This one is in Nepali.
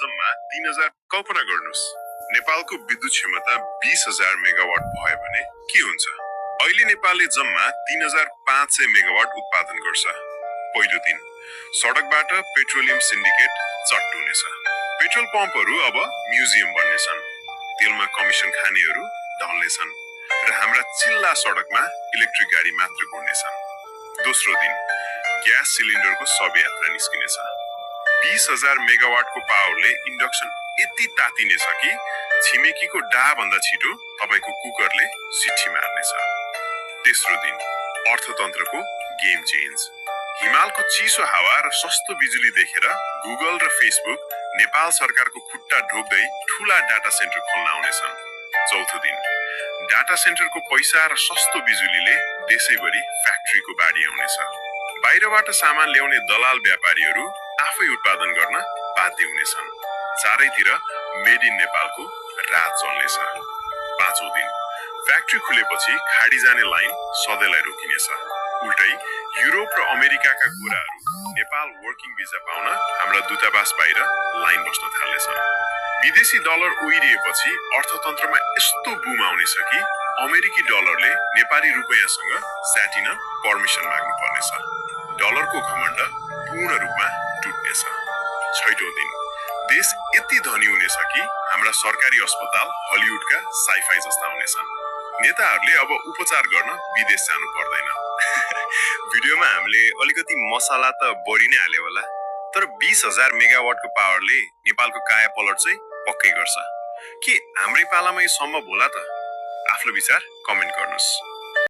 जम्मा 3000 कल्पना गर्नुस् नेपालको विद्युत क्षमता 20000 मेगावाट भयो भने के हुन्छ अहिले नेपालले जम्मा 3500 मेगावाट उत्पादन गर्छ पहिलो दिन सडकबाट पेट्रोलियम सिन्डिकेट चट्ट हुनेछ पेट्रोल पम्पहरू अब म्युजियम बन्नेछन् तेलमा कमिसन खानेहरू ढल्नेछन् र हाम्रा चिल्ला सडकमा इलेक्ट्रिक गाडी मात्र गुड्नेछन् दोस्रो दिन ग्यास सिलिन्डरको शवयात्रा निस्किनेछ 20000 मेगावाटको पावरले इन्डक्सन यति तातिनेछ कि छिमेकीको डाहा भन्दा छिटो तपाईको कुकरले सिट्ठी मार्नेछ तेस्रो दिन अर्थतन्त्रको गेम चेन्ज हिमालको चिसो हावा र सस्तो बिजुली देखेर गुगल र फेसबुक नेपाल सरकारको खुट्टा ढोक्दै ठूला डाटा सेन्टर खोल्न आउनेछन् चौथो दिन डाटा सेन्टरको पैसा र सस्तो बिजुलीले देशैभरि फ्याक्ट्रीको बाढी आउनेछ बाहिरबाट सामान ल्याउने दलाल व्यापारीहरू आफै उत्पादन गर्न बाध्य हुनेछन् चारैतिर मेड इन नेपालको राज चल्नेछ पाँचौं दिन फ्याक्ट्री खुलेपछि खाडी जाने लाइन सधैँलाई रोकिनेछ उल्टै युरोप र अमेरिकाका गोराहरू नेपाल वर्किङ भिजा पाउन हाम्रा दूतावास बाहिर लाइन बस्न थाल्नेछन् विदेशी डलर उहिरिएपछि अर्थतन्त्रमा यस्तो बुम आउनेछ कि अमेरिकी डलरले नेपाली रुपैयाँसँग साटिन पर्मिसन माग्नु पर्नेछ डलरको घमण्ड पूर्ण रूपमा टुट्नेछ छैटौं दिन देश यति धनी हुनेछ कि हाम्रा सरकारी अस्पताल हलिउडका साइफाई जस्ता हुनेछन् नेताहरूले अब उपचार गर्न विदेश जानु पर्दैन भिडियोमा हामीले अलिकति मसला त बढी नै हाल्यो होला तर 20000 मेगावाटको पावरले नेपालको काया पलट चाहिँ पक्कै गर्छ के हाम्रै पालामा यो सम्भव होला त आफ्नो विचार कमेन्ट गर्नुस्